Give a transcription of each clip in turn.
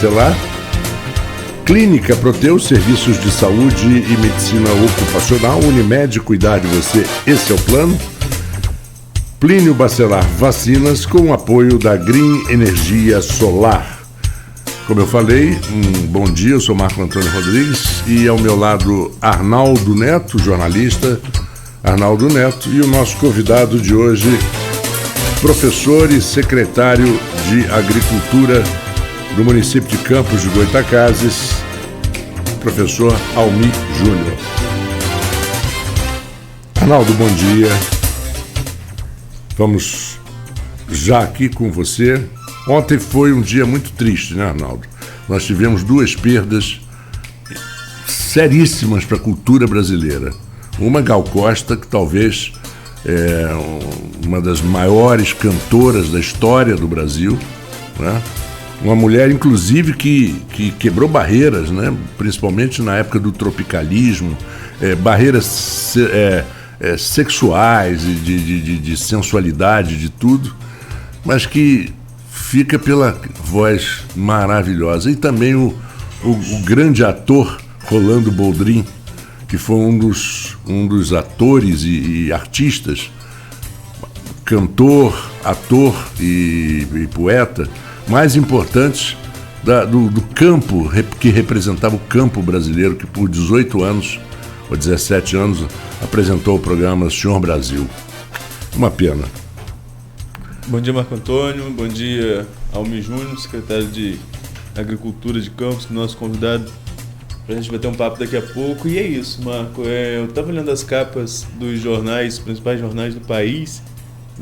Bacelar, Clínica Proteus, serviços de saúde e medicina ocupacional, Unimed, cuidar de você, esse é o plano. Plínio Bacelar Vacinas, com o apoio da Green Energia Solar. Como eu falei, bom dia, eu sou Marco Antônio Rodrigues e ao meu lado Arnaldo Neto, jornalista Arnaldo Neto, e o nosso convidado de hoje, professor e secretário de Agricultura do município de Campos de Goytacazes, professor Almir Júnior. Arnaldo, bom dia. Vamos já aqui com você. Ontem foi um dia muito triste, né, Arnaldo? Nós tivemos duas perdas seríssimas para a cultura brasileira. Uma, Gal Costa, que talvez é uma das maiores cantoras da história do Brasil, né? Uma mulher, inclusive, que quebrou barreiras, né? Principalmente na época do tropicalismo, barreiras sexuais, de sensualidade, de tudo, mas que fica pela voz maravilhosa. E também o grande ator Rolando Boldrin, que foi um dos atores e artistas, cantor, ator e poeta mais importantes do campo, que representava o campo brasileiro, que por 18 anos, ou 17 anos, apresentou o programa Senhor Brasil. Uma pena. Bom dia, Marco Antônio. Bom dia, Almir Júnior, secretário de Agricultura de Campos, nosso convidado, para a gente bater um papo daqui a pouco. E é isso, Marco. Eu estava olhando as capas dos jornais, principais jornais do país,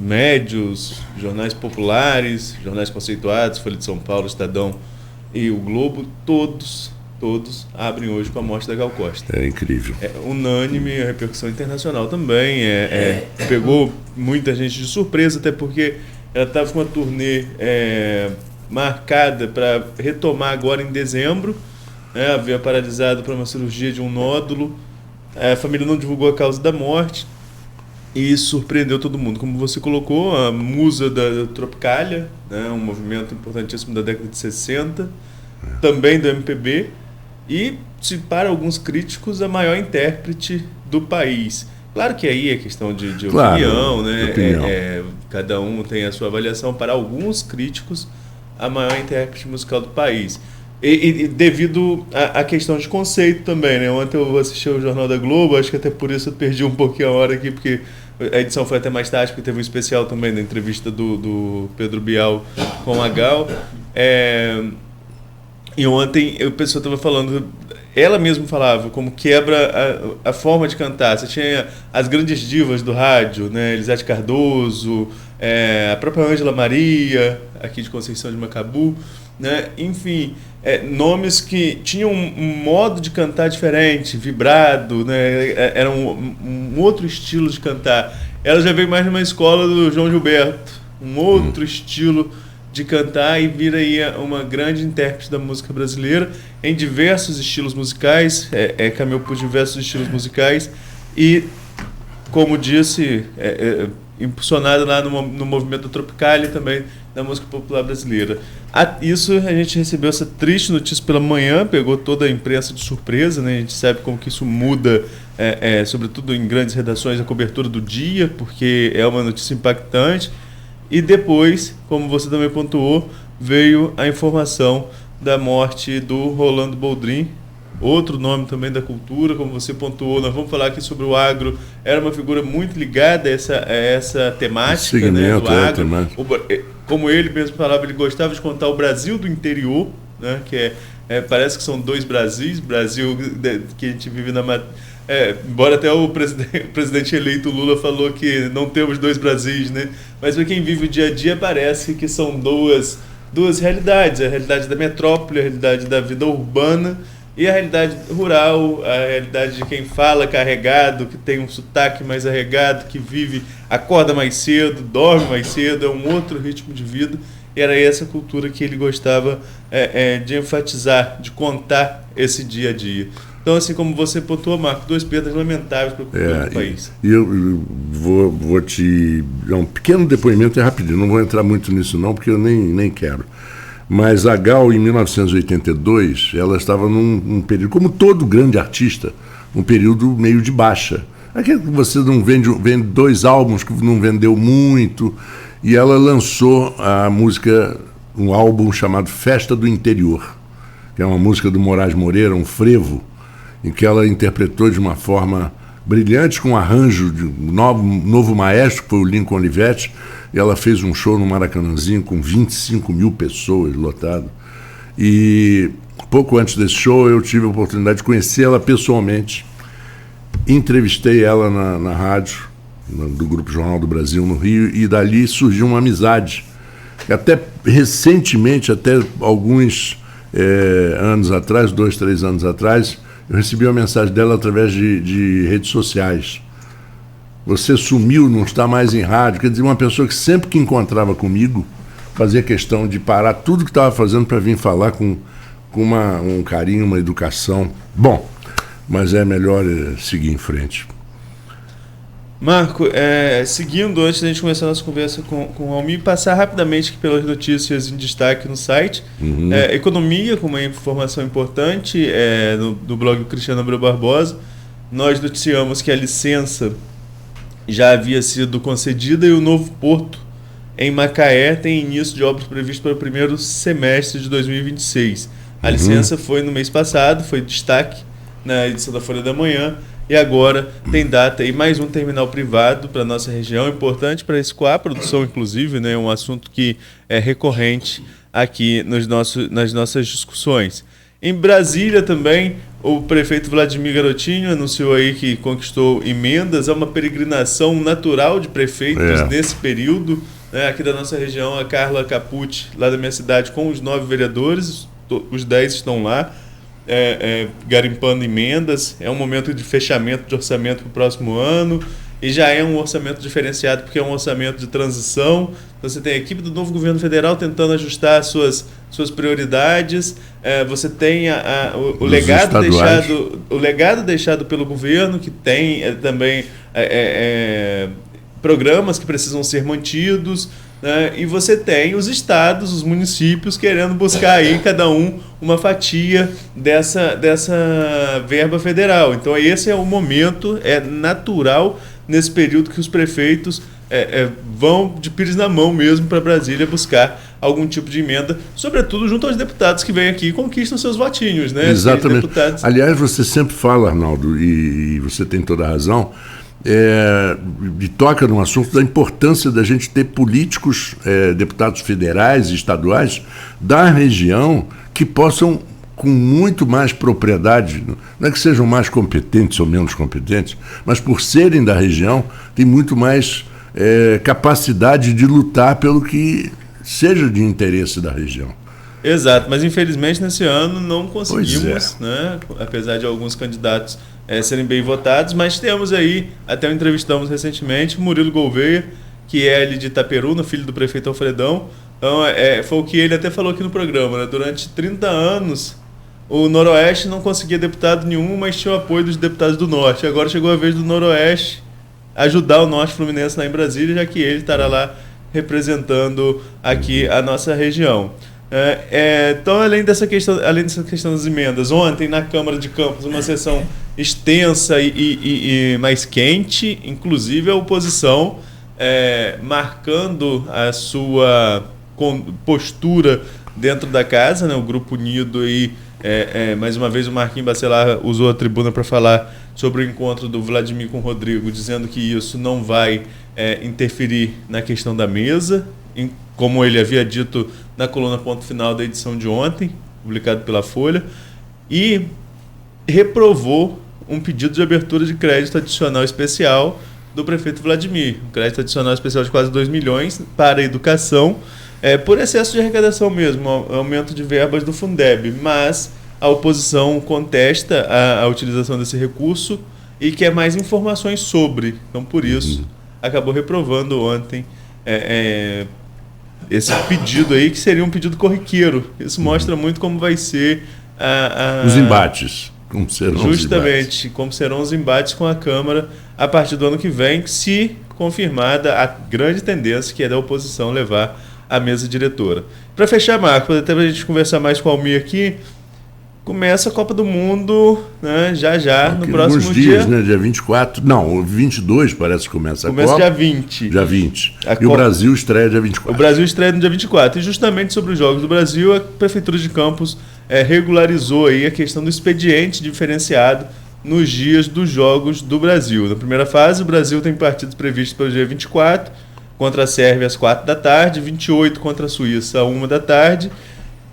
médios, jornais populares, jornais conceituados, Folha de São Paulo, Estadão e o Globo, todos abrem hoje com a morte da Gal Costa. É incrível. É unânime, a repercussão internacional também. Pegou muita gente de surpresa, até porque ela estava com uma turnê marcada para retomar agora em dezembro. Havia paralisado para uma cirurgia de um nódulo. A família não divulgou a causa da morte e surpreendeu todo mundo. Como você colocou, a musa da Tropicália, né, um movimento importantíssimo da década de 60, também do MPB, e, para alguns críticos, a maior intérprete do país. Claro que aí é questão de opinião, né? Cada um tem a sua avaliação. Para alguns críticos, a maior intérprete musical do país. E devido à questão de conceito também, né? Ontem eu assisti ao Jornal da Globo, acho que até por isso eu perdi um pouquinho a hora aqui, porque a edição foi até mais tarde, porque teve um especial também da entrevista do Pedro Bial com a Gal. E ontem a pessoa estava falando, ela mesma falava como quebra a forma de cantar. Você tinha as grandes divas do rádio, né? Elisete Cardoso, a própria Ângela Maria, aqui de Conceição de Macabu, né? Enfim, nomes que tinham um modo de cantar diferente, vibrado, né? Era um outro estilo de cantar. Ela já veio mais numa escola do João Gilberto, um outro estilo de cantar, e vira aí uma grande intérprete da música brasileira em diversos estilos musicais, caminhou por diversos estilos musicais e, como disse, impulsionada lá no movimento da Tropicália e também da música popular brasileira. Isso, a gente recebeu essa triste notícia pela manhã, pegou toda a imprensa de surpresa, né? A gente sabe como que isso muda, sobretudo em grandes redações, a cobertura do dia, porque é uma notícia impactante. E depois, como você também pontuou, veio a informação da morte do Rolando Boldrin, outro nome também da cultura, como você pontuou. Nós vamos falar aqui sobre o agro. Era uma figura muito ligada a essa temática, segmento, né, do agro. Como ele mesmo falava, ele gostava de contar o Brasil do interior, né, que parece que são dois Brasis, Brasil que a gente vive embora até o presidente eleito Lula falou que não temos dois Brasis, né? Mas para quem vive o dia a dia parece que são duas realidades, a realidade da metrópole, a realidade da vida urbana e a realidade rural, a realidade de quem fala carregado, que tem um sotaque mais arregado, que acorda mais cedo, dorme mais cedo, é um outro ritmo de vida. E era essa cultura que ele gostava de enfatizar, de contar esse dia a dia. Então, assim como você pontuou, Marco, duas perdas lamentáveis para o país. E eu vou te dar um pequeno depoimento, rapidinho, não vou entrar muito nisso não, porque eu nem quero. Mas a Gal, em 1982, ela estava num período, como todo grande artista, um período meio de baixa. Aquele que você não vende 2 álbuns que não vendeu muito, e ela lançou a música, um álbum chamado Festa do Interior, que é uma música do Moraes Moreira, um frevo, em que ela interpretou de uma forma brilhante, com um arranjo de um novo maestro, que foi o Lincoln Olivetti, e ela fez um show no Maracanãzinho com 25 mil pessoas, lotado. E pouco antes desse show eu tive a oportunidade de conhecê-la pessoalmente. Entrevistei ela na rádio, do Grupo Jornal do Brasil, no Rio, e dali surgiu uma amizade. Até recentemente, até alguns anos atrás, 2, 3 anos atrás, eu recebi uma mensagem dela através de redes sociais. Você sumiu, não está mais em rádio. Quer dizer, uma pessoa que sempre que encontrava comigo fazia questão de parar tudo que estava fazendo para vir falar com um carinho, uma educação. Bom, mas é melhor seguir em frente. Marco, seguindo, antes da gente começar a nossa conversa com o Almir, passar rapidamente aqui pelas notícias em destaque no site. Economia, com uma informação importante, no blog do Cristiano Abreu Barbosa, nós noticiamos que a licença já havia sido concedida e o novo porto em Macaé tem início de obras previsto para o primeiro semestre de 2026. A licença foi no mês passado, foi destaque na edição da Folha da Manhã, e agora tem data e mais um terminal privado para a nossa região, importante para escoar a produção, inclusive, né, um assunto que é recorrente aqui nas nossas discussões. Em Brasília também, o prefeito Vladimir Garotinho anunciou aí que conquistou emendas a uma peregrinação natural de prefeitos nesse período, né, aqui da nossa região, a Carla Capucci, lá da minha cidade, com os 9 vereadores, os 10 estão lá, garimpando emendas. É um momento de fechamento de orçamento para o próximo ano, e já é um orçamento diferenciado porque é um orçamento de transição. Você tem a equipe do novo governo federal tentando ajustar as suas prioridades, você tem o legado deixado pelo governo, que tem também programas que precisam ser mantidos, né? E você tem os estados, os municípios querendo buscar aí cada uma fatia dessa verba federal. Então esse é o momento, natural nesse período que os prefeitos vão de pires na mão mesmo para Brasília buscar algum tipo de emenda, sobretudo junto aos deputados que vêm aqui e conquistam seus votinhos, né? Exatamente. Deputados... Aliás, você sempre fala, Arnaldo, e você tem toda a razão, e toca num assunto da importância da gente ter políticos, deputados federais e estaduais da região que possam, com muito mais propriedade, não é que sejam mais competentes ou menos competentes, mas por serem da região, tem muito mais capacidade de lutar pelo que seja de interesse da região. Exato, mas infelizmente nesse ano não conseguimos, né? Apesar de alguns candidatos serem bem votados, mas temos aí, até o entrevistamos recentemente, Murilo Gouveia, que é ali de Itaperuna, filho do prefeito Alfredão. Então, foi o que ele até falou aqui no programa, né? Durante 30 anos, o Noroeste não conseguia deputado nenhum, mas tinha o apoio dos deputados do Norte. Agora chegou a vez do Noroeste ajudar o Norte Fluminense lá em Brasília, já que ele estará lá representando aqui a nossa região. Então, além dessa questão das emendas, ontem na Câmara de Campos, uma sessão extensa e mais quente, inclusive a oposição marcando a sua postura dentro da casa, né? O Grupo Unido aí, mais uma vez o Marquinhos Bacelar usou a tribuna para falar sobre o encontro do Vladimir com o Rodrigo, dizendo que isso não vai interferir na questão da mesa, como ele havia dito na coluna Ponto Final da edição de ontem, publicado pela Folha, e reprovou um pedido de abertura de crédito adicional especial do prefeito Vladimir, um crédito adicional especial de quase 2 milhões para a educação, por excesso de arrecadação mesmo, aumento de verbas do Fundeb, mas a oposição contesta a utilização desse recurso e quer mais informações sobre, então por isso acabou reprovando ontem esse pedido aí, que seria um pedido corriqueiro. Isso mostra muito como vai ser os embates. Como serão justamente, como serão os embates com a Câmara a partir do ano que vem, se confirmada a grande tendência que é da oposição levar a mesa diretora. Para fechar, Marco, até para a gente conversar mais com o Almir aqui, começa a Copa do Mundo, né, já, no próximo dias, dia. Né, dia 24, não, 22 parece que começa a Copa. Começa dia 20. Dia 20. O Brasil estreia dia 24. O Brasil estreia no dia 24. E justamente sobre os Jogos do Brasil, a Prefeitura de Campos regularizou aí a questão do expediente diferenciado nos dias dos Jogos do Brasil. Na primeira fase, o Brasil tem partidos previstos para o dia 24, contra a Sérvia às 4 da tarde, 28 contra a Suíça às 1 da tarde,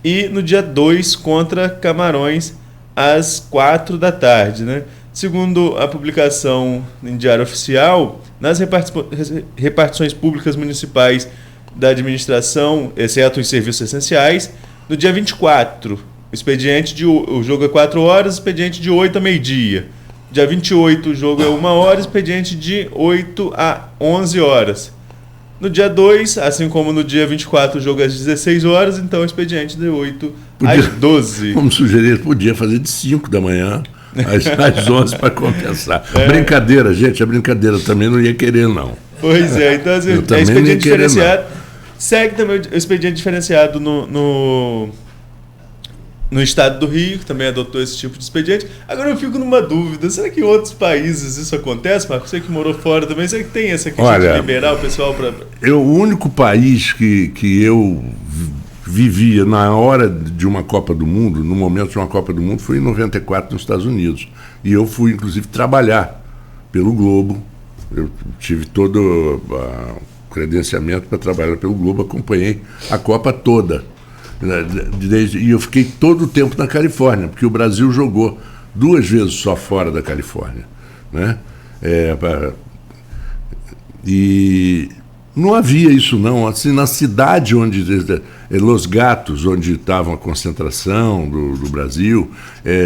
e no dia 2 contra Camarões às 4 da tarde. Né? Segundo a publicação em Diário Oficial, nas repartições públicas municipais da administração, exceto os serviços essenciais, no dia 24, o jogo é 4 horas, expediente de 8 a meio-dia. Dia 28, o jogo é 1 hora, expediente de 8 a 11 horas. No dia 2, assim como no dia 24, o jogo é às 16 horas, então o expediente de 8 às 12. Como sugerir, podia fazer de 5 da manhã às 11 para compensar. Brincadeira, gente, é brincadeira, eu também não ia querer, não. Pois é, então assim, é expediente diferenciado. Segue também o expediente diferenciado no estado do Rio, que também adotou esse tipo de expediente. Agora eu fico numa dúvida, será que em outros países isso acontece, Marcos? Você que morou fora também, será que tem essa questão de liberar o pessoal para... O único país que eu vivia na hora de uma Copa do Mundo, no momento de uma Copa do Mundo, foi em 94 nos Estados Unidos. E eu fui, inclusive, trabalhar pelo Globo. Eu tive todo o credenciamento para trabalhar pelo Globo, acompanhei a Copa toda. E eu fiquei todo o tempo na Califórnia, porque o Brasil jogou 2 vezes só fora da Califórnia, né? E não havia isso não, assim, na cidade onde Los Gatos, onde estava a concentração do Brasil,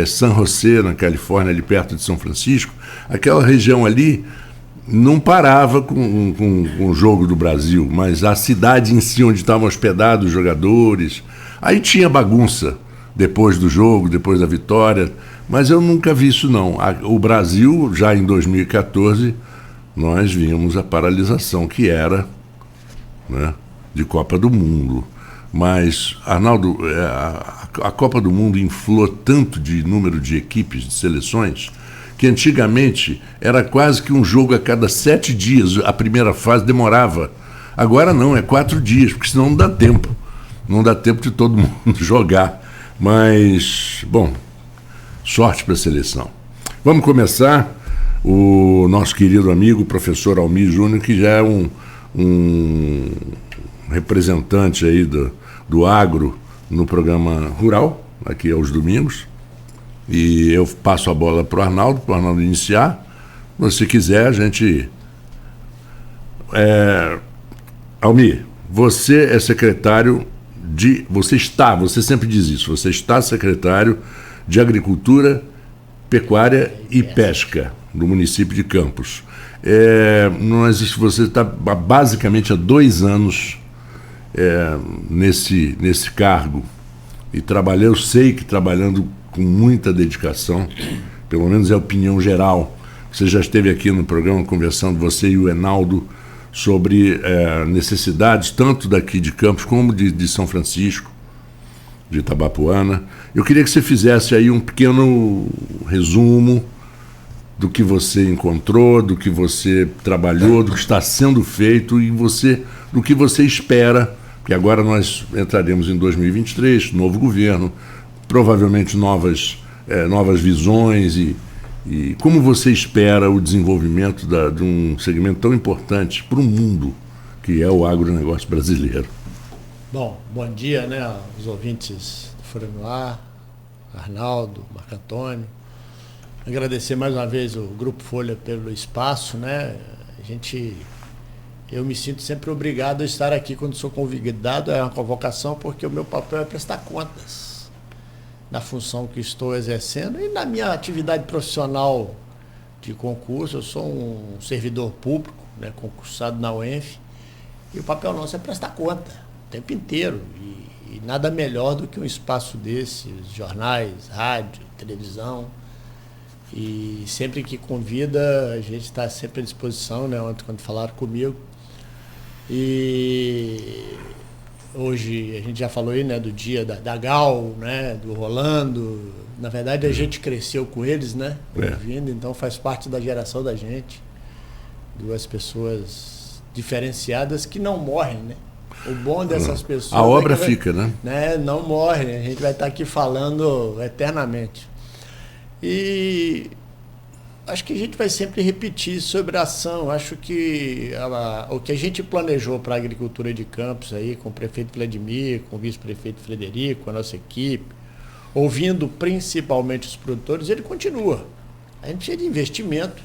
San José, na Califórnia, ali perto de São Francisco, aquela região ali não parava com o jogo do Brasil, mas a cidade em si, onde estavam hospedados os jogadores, aí tinha bagunça depois do jogo, depois da vitória, mas eu nunca vi isso não. O Brasil, já em 2014, nós vimos a paralisação que era, né, de Copa do Mundo. Mas, Arnaldo, a Copa do Mundo inflou tanto de número de equipes, de seleções, que antigamente era quase que um jogo a cada 7 dias, a primeira fase demorava. Agora não, é 4 dias, porque senão não dá tempo. Não dá tempo de todo mundo jogar. Mas, bom, sorte para a seleção. Vamos começar. O nosso querido amigo, o professor Almir Júnior, que já é um representante aí do agro no programa Rural, aqui aos domingos. E eu passo a bola para o Arnaldo iniciar. Se quiser, a gente... Almir, você é secretário de... Você sempre diz isso, você está secretário de Agricultura, Pecuária e Pesca, do município de Campos. Você está basicamente há 2 anos nesse cargo. E eu sei que trabalhando com muita dedicação, pelo menos é a opinião geral. Você já esteve aqui no programa conversando, você e o Enaldo, sobre necessidades tanto daqui de Campos como de São Francisco, de Itabapoana. Eu queria que você fizesse aí um pequeno resumo do que você encontrou, do que você trabalhou, do que está sendo feito e do que você espera, porque agora nós entraremos em 2023, novo governo, provavelmente novas visões e como você espera o desenvolvimento de um segmento tão importante para o mundo, que é o agronegócio brasileiro. Bom dia, né, aos ouvintes do Folha no Ar, Arnaldo, Marco Antônio. Agradecer mais uma vez o Grupo Folha pelo espaço, né? Eu me sinto sempre obrigado a estar aqui quando sou convidado, é uma convocação, porque o meu papel é prestar contas na função que estou exercendo e na minha atividade profissional de concurso. Eu sou um servidor público, né, concursado na UENF, e o papel nosso é prestar conta o tempo inteiro. E nada melhor do que um espaço desse, jornais, rádio, televisão. E sempre que convida, a gente está sempre à disposição, né? Ontem, quando falaram comigo. E hoje a gente já falou aí, né, do dia da Gal, né, do Rolando. Na verdade, a gente cresceu com eles, né, ouvindo, então faz parte da geração da gente. Duas pessoas diferenciadas que não morrem, né? O bom dessas pessoas... A obra fica, né? Não morrem, a gente vai estar aqui falando eternamente. E acho que a gente vai sempre repetir sobre a ação. Acho que o que a gente planejou para a agricultura de Campos, aí, com o prefeito Vladimir, com o vice-prefeito Frederico, com a nossa equipe, ouvindo principalmente os produtores, ele continua. A gente precisa de investimento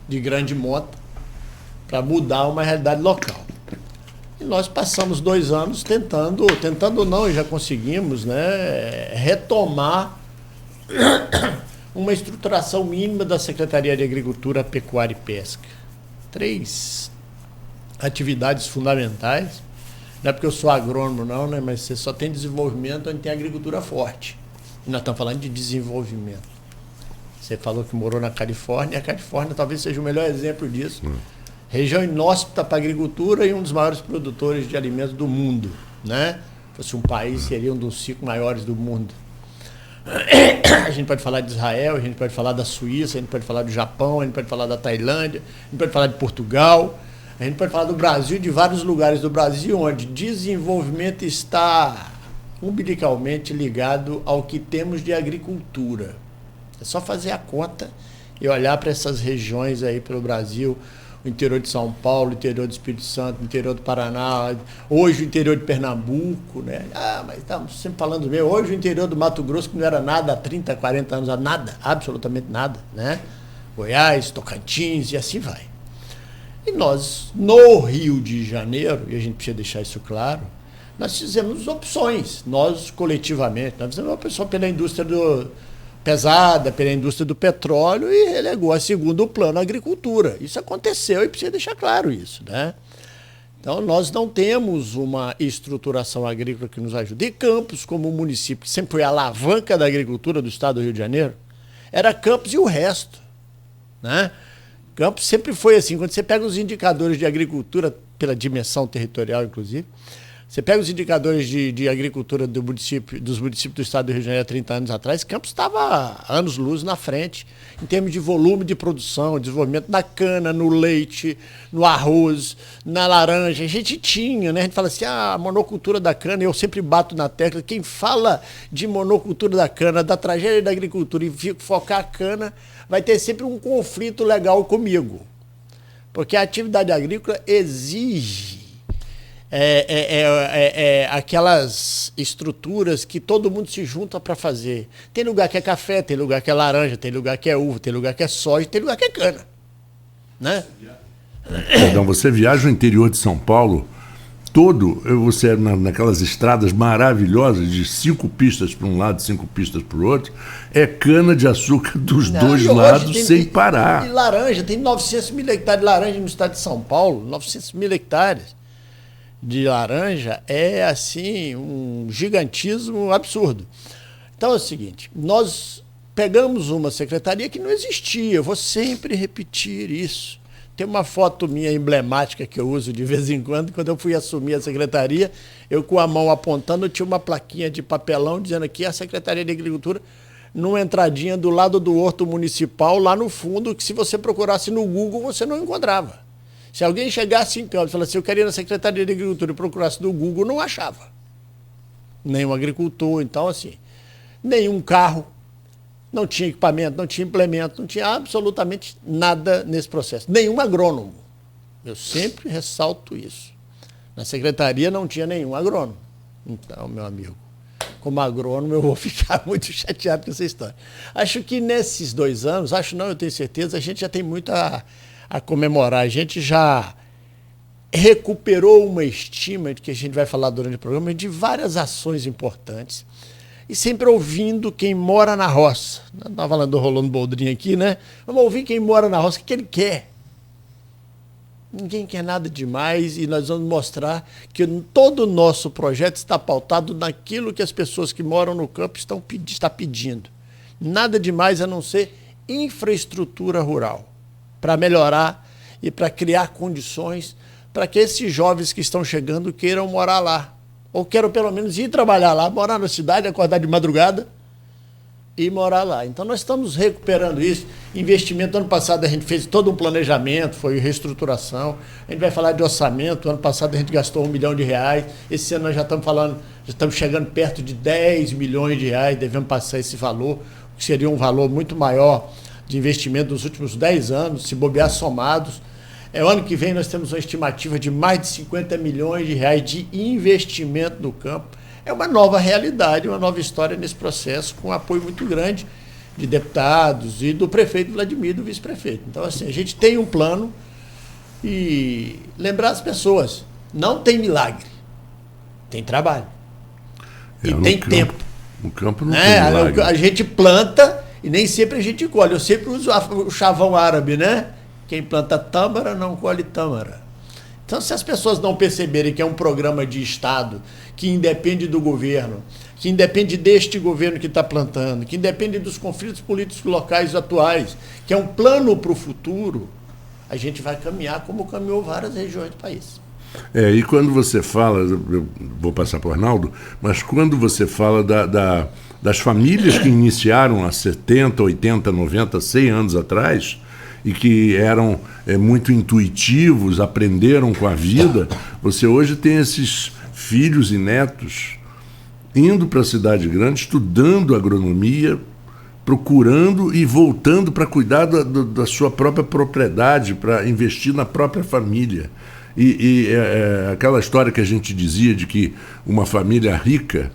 de grande monta para mudar uma realidade local. E nós passamos 2 anos tentando não, e já conseguimos, né, retomar uma estruturação mínima da Secretaria de Agricultura, Pecuária e Pesca. 3 atividades fundamentais. Não é porque eu sou agrônomo, não, né, mas você só tem desenvolvimento onde tem agricultura forte. E nós estamos falando de desenvolvimento. Você falou que morou na Califórnia, e a Califórnia talvez seja o melhor exemplo disso. Região inóspita para a agricultura e um dos maiores produtores de alimentos do mundo, né? Se fosse um país, seria um dos 5 maiores do mundo. A gente pode falar de Israel, a gente pode falar da Suíça, a gente pode falar do Japão, a gente pode falar da Tailândia, a gente pode falar de Portugal, a gente pode falar do Brasil, de vários lugares do Brasil onde desenvolvimento está umbilicalmente ligado ao que temos de agricultura. É só fazer a conta e olhar para essas regiões aí pelo Brasil, o interior de São Paulo, o interior do Espírito Santo, o interior do Paraná, hoje o interior de Pernambuco, né? Mas estamos sempre falando mesmo. Hoje o interior do Mato Grosso, que não era nada há 30, 40 anos, nada, absolutamente nada, né? Goiás, Tocantins e assim vai. E nós, no Rio de Janeiro, e a gente precisa deixar isso claro, nós fizemos opções, nós coletivamente, nós fizemos uma opção pela indústria pesada, pela indústria do petróleo e relegou a segundo plano a agricultura. Isso aconteceu e precisa deixar claro isso, né? Então, nós não temos uma estruturação agrícola que nos ajude. E Campos, como um município que sempre foi a alavanca da agricultura do estado do Rio de Janeiro, era Campos e o resto, né? Campos sempre foi assim. Quando você pega os indicadores de agricultura, pela dimensão territorial, inclusive, você pega os indicadores de agricultura dos municípios do estado do Rio de Janeiro há 30 anos atrás, Campos estava anos-luz na frente, em termos de volume de produção, desenvolvimento na cana, no leite, no arroz, na laranja. A gente tinha, né? A gente fala assim, a monocultura da cana, eu sempre bato na tecla, quem fala de monocultura da cana, da tragédia da agricultura e focar a cana, vai ter sempre um conflito legal comigo. Porque a atividade agrícola exige aquelas estruturas que todo mundo se junta para fazer. Tem lugar que é café, tem lugar que é laranja, tem lugar que é uva, tem lugar que é soja, tem lugar que é cana, né? Perdão, você viaja no interior de São Paulo você naquelas estradas maravilhosas de 5 pistas para um lado, 5 pistas para o outro, é cana de açúcar dos dois lados sem parar. E laranja, tem 900 mil hectares de laranja no estado de São Paulo, 900 mil hectares de laranja é, assim, um gigantismo absurdo. Então é o seguinte, nós pegamos uma secretaria que não existia, eu vou sempre repetir isso. Tem uma foto minha emblemática que eu uso de vez em quando eu fui assumir a secretaria, eu com a mão apontando, tinha uma plaquinha de papelão dizendo aqui a Secretaria de Agricultura, numa entradinha do lado do horto municipal, lá no fundo, que se você procurasse no Google, você não encontrava. Se alguém chegasse em Campos e falasse, eu queria ir na Secretaria de Agricultura e procurasse no Google, não achava. Nenhum agricultor, então assim, nenhum carro, não tinha equipamento, não tinha implemento, não tinha absolutamente nada nesse processo. Nenhum agrônomo. Eu sempre ressalto isso. Na secretaria não tinha nenhum agrônomo. Então, meu amigo, como agrônomo eu vou ficar muito chateado com essa história. Acho que nesses 2 anos, eu tenho certeza, a gente já tem muito a comemorar. A gente já recuperou uma estima, de que a gente vai falar durante o programa, de várias ações importantes. E sempre ouvindo quem mora na roça. Não estava falando do Rolando Boldrin aqui, né? Vamos ouvir quem mora na roça, o que ele quer. Ninguém quer nada demais e nós vamos mostrar que todo o nosso projeto está pautado naquilo que as pessoas que moram no campo estão pedindo. Nada demais a não ser infraestrutura rural, para melhorar e para criar condições para que esses jovens que estão chegando queiram morar lá. Ou quero pelo menos ir trabalhar lá, morar na cidade, acordar de madrugada e morar lá. Então nós estamos recuperando isso. Investimento, ano passado a gente fez todo um planejamento, foi reestruturação. A gente vai falar de orçamento, ano passado a gente gastou R$1 milhão. Esse ano nós já estamos chegando perto de 10 milhões de reais, devemos passar esse valor, que seria um valor muito maior de investimento nos últimos 10 anos, se bobear somados. O ano que vem nós temos uma estimativa de mais de 50 milhões de reais de investimento no campo. É uma nova realidade, uma nova história nesse processo, com um apoio muito grande de deputados e do prefeito Vladimir, do vice-prefeito. Então, assim, a gente tem um plano e lembrar as pessoas, não tem milagre, tem trabalho e tem tempo. No campo não tem milagre. A gente planta e nem sempre a gente colhe. Eu sempre uso o chavão árabe, né? Quem planta tâmara não colhe tâmara. Então, se as pessoas não perceberem que é um programa de Estado que independe do governo, que independe deste governo que está plantando, que independe dos conflitos políticos locais atuais, que é um plano para o futuro, a gente vai caminhar como caminhou várias regiões do país. E quando você fala, eu vou passar para o Arnaldo, mas quando você fala das famílias que iniciaram há 70, 80, 90, 100 anos atrás, e que eram muito intuitivos, aprenderam com a vida, você hoje tem esses filhos e netos indo para a cidade grande, estudando agronomia, procurando e voltando para cuidar da sua própria propriedade, para investir na própria família. Aquela história que a gente dizia de que uma família rica,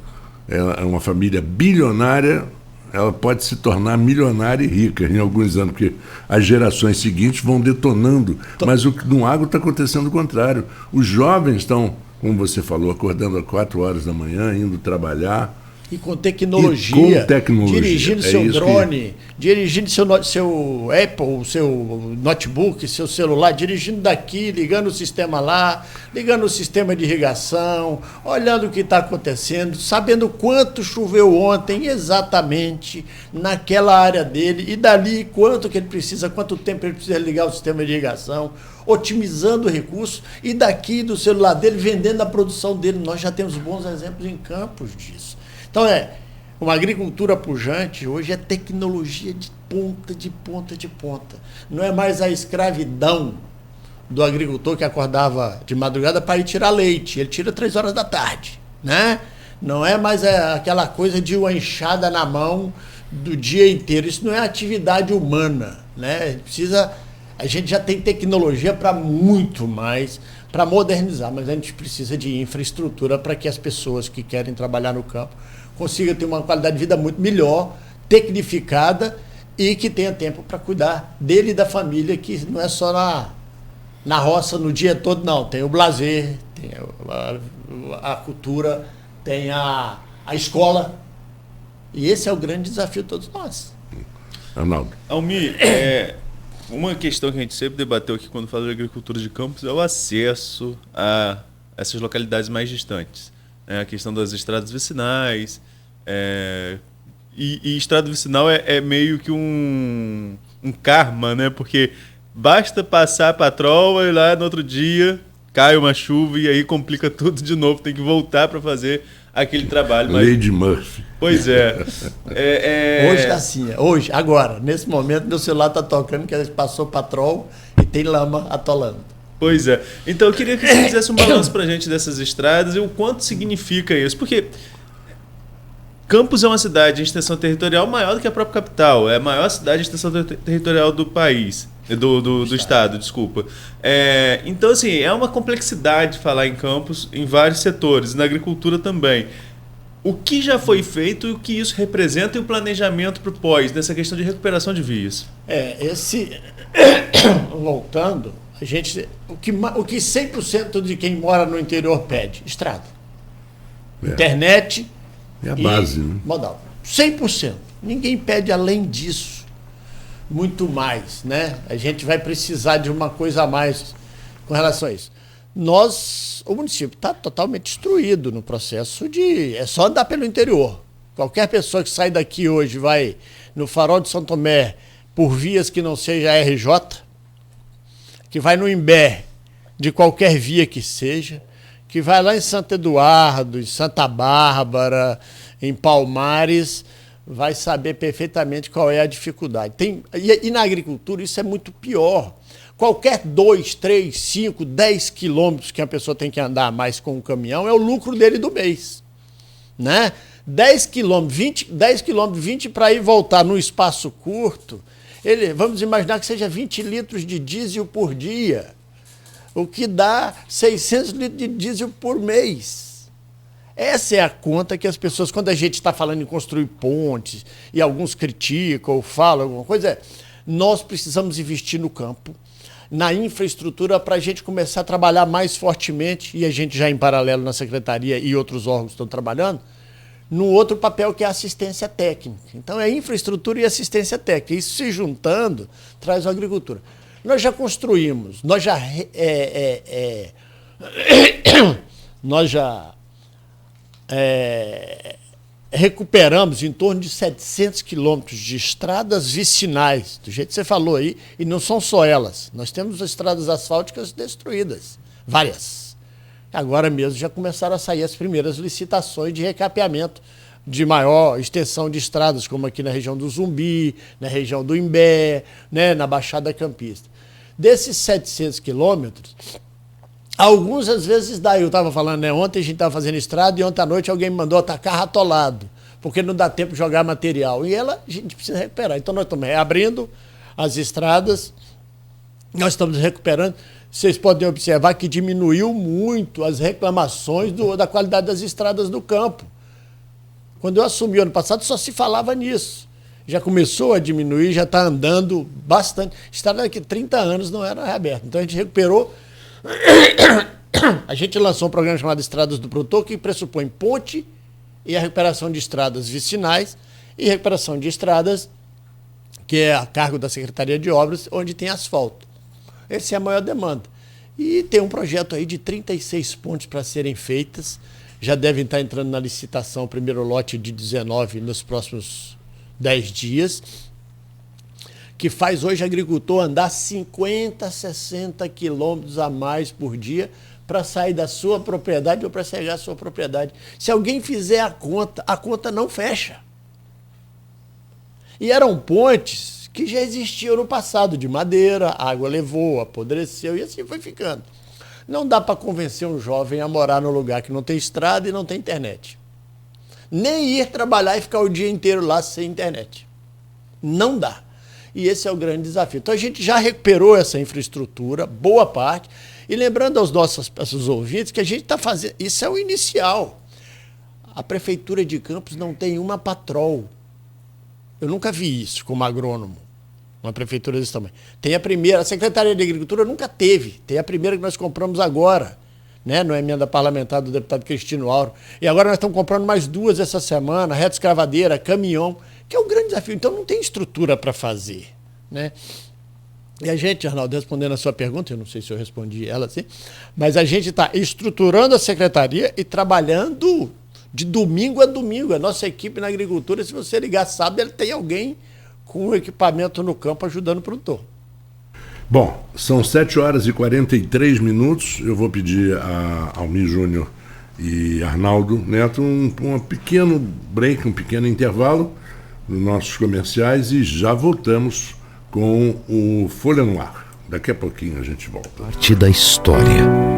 uma família bilionária, ela pode se tornar milionária e rica em alguns anos, porque as gerações seguintes vão detonando. Mas no agro está acontecendo o contrário. Os jovens estão, como você falou, acordando às 4 horas da manhã, indo trabalhar. E com tecnologia, dirigindo seu drone, dirigindo seu Apple, seu notebook, seu celular, dirigindo daqui, ligando o sistema lá, ligando o sistema de irrigação, olhando o que está acontecendo, sabendo quanto choveu ontem exatamente naquela área dele e dali quanto que ele precisa, quanto tempo ele precisa ligar o sistema de irrigação, otimizando o recurso e daqui do celular dele vendendo a produção dele. Nós já temos bons exemplos em campos disso. Então, uma agricultura pujante hoje é tecnologia de ponta, de ponta, de ponta. Não é mais a escravidão do agricultor que acordava de madrugada para ir tirar leite. Ele tira 3 horas da tarde, né? Não é mais aquela coisa de uma enxada na mão do dia inteiro. Isso não é atividade humana, né? A gente já tem tecnologia para muito mais, para modernizar, mas a gente precisa de infraestrutura para que as pessoas que querem trabalhar no campo consiga ter uma qualidade de vida muito melhor, tecnificada e que tenha tempo para cuidar dele e da família, que não é só na roça no dia todo, não. Tem o lazer, tem a cultura, tem a escola. E esse é o grande desafio de todos nós. Arnaldo. Almir, uma questão que a gente sempre debateu aqui quando fala de agricultura de campos é o acesso a essas localidades mais distantes. A questão das estradas vicinais. E estrada vicinal é meio que um karma, né? Porque basta passar a patroa e lá no outro dia cai uma chuva e aí complica tudo de novo. Tem que voltar para fazer aquele trabalho. Lady Murphy. Pois é. Hoje está assim. Hoje, agora, nesse momento, meu celular está tocando que passou patrol e tem lama atolando. Pois é. Então eu queria que você fizesse um balanço pra gente dessas estradas e o quanto significa isso. Porque Campos é uma cidade de extensão territorial maior do que a própria capital. É a maior cidade de extensão territorial do país. Do estado, desculpa. Então, assim, é uma complexidade falar em Campos em vários setores, na agricultura também. O que já foi feito e o que isso representa e o planejamento para o pós, nessa questão de recuperação de vias? Voltando, o que 100% de quem mora no interior pede? Estrada. Internet. É a base, né? Modal. 100%. Ninguém pede além disso. Muito mais, né? A gente vai precisar de uma coisa a mais com relação a isso. O município está totalmente destruído no processo é só andar pelo interior. Qualquer pessoa que sai daqui hoje vai no Farol de São Tomé por vias que não seja RJ, que vai no Imbé de qualquer via que seja, que vai lá em Santo Eduardo, em Santa Bárbara, em Palmares, vai saber perfeitamente qual é a dificuldade. E na agricultura isso é muito pior. Qualquer 2, 3, 5, 10 quilômetros que a pessoa tem que andar mais com o caminhão é o lucro dele do mês. Né? 10 quilômetros, 20 para ir e voltar num espaço curto, vamos imaginar que seja 20 litros de diesel por dia, o que dá 600 litros de diesel por mês. Essa é a conta que as pessoas, quando a gente está falando em construir pontes, e alguns criticam ou falam alguma coisa, nós precisamos investir no campo, na infraestrutura, para a gente começar a trabalhar mais fortemente, e a gente já em paralelo na Secretaria e outros órgãos estão trabalhando, no outro papel que é a assistência técnica. Então é infraestrutura e assistência técnica. Isso se juntando traz a agricultura. Nós já construímos, nós já recuperamos em torno de 700 quilômetros de estradas vicinais, do jeito que você falou aí, e não são só elas. Nós temos estradas asfálticas destruídas, várias. Agora mesmo já começaram a sair as primeiras licitações de recapeamento de maior extensão de estradas, como aqui na região do Zumbi, na região do Imbé, né, na Baixada Campista. Desses 700 quilômetros, alguns às vezes dá. Eu estava falando, né, ontem a gente estava fazendo estrada e ontem à noite alguém me mandou atacar ratolado, porque não dá tempo de jogar material. E a gente precisa recuperar. Então nós estamos reabrindo as estradas, nós estamos recuperando. Vocês podem observar que diminuiu muito as reclamações da qualidade das estradas do campo. Quando eu assumi ano passado, só se falava nisso. Já começou a diminuir, já está andando bastante. Estrada daqui 30 anos não era reaberta. Então a gente recuperou. A gente lançou um programa chamado Estradas do Produtor, que pressupõe ponte e a recuperação de estradas vicinais e recuperação de estradas, que é a cargo da Secretaria de Obras, onde tem asfalto. Essa é a maior demanda. E tem um projeto aí de 36 pontes para serem feitas. Já devem estar entrando na licitação o primeiro lote de 19 nos próximos 10 dias, que faz hoje o agricultor andar 50, 60 quilômetros a mais por dia para sair da sua propriedade ou para chegar à sua propriedade. Se alguém fizer a conta não fecha. E eram pontes que já existiam no passado, de madeira, a água levou, apodreceu e assim foi ficando. Não dá para convencer um jovem a morar num lugar que não tem estrada e não tem internet. Nem ir trabalhar e ficar o dia inteiro lá sem internet. Não dá. E esse é o grande desafio. Então a gente já recuperou essa infraestrutura, boa parte, e lembrando aos nossos ouvintes que a gente está fazendo, isso é o inicial. A Prefeitura de Campos não tem uma patrol. Eu nunca vi isso como agrônomo, uma prefeitura desse tamanho. Tem a primeira, a Secretaria de Agricultura nunca teve, tem a primeira que nós compramos agora, né, na emenda parlamentar do deputado Cristino Auro. E agora nós estamos comprando mais 2 essa semana, reta escavadeira, caminhão, que é um grande desafio. Então não tem estrutura para fazer, né? E a gente, Arnaldo, respondendo a sua pergunta, eu não sei se eu respondi ela assim, mas a gente está estruturando a secretaria e trabalhando de domingo a domingo. A nossa equipe na agricultura, se você ligar sábado, tem alguém com equipamento no campo ajudando o produtor. Bom, são 7h43. Eu vou pedir a Almir Júnior e Arnaldo Neto um pequeno break, um pequeno intervalo nos nossos comerciais e já voltamos com o Folha no Ar. Daqui a pouquinho a gente volta. Parte da história.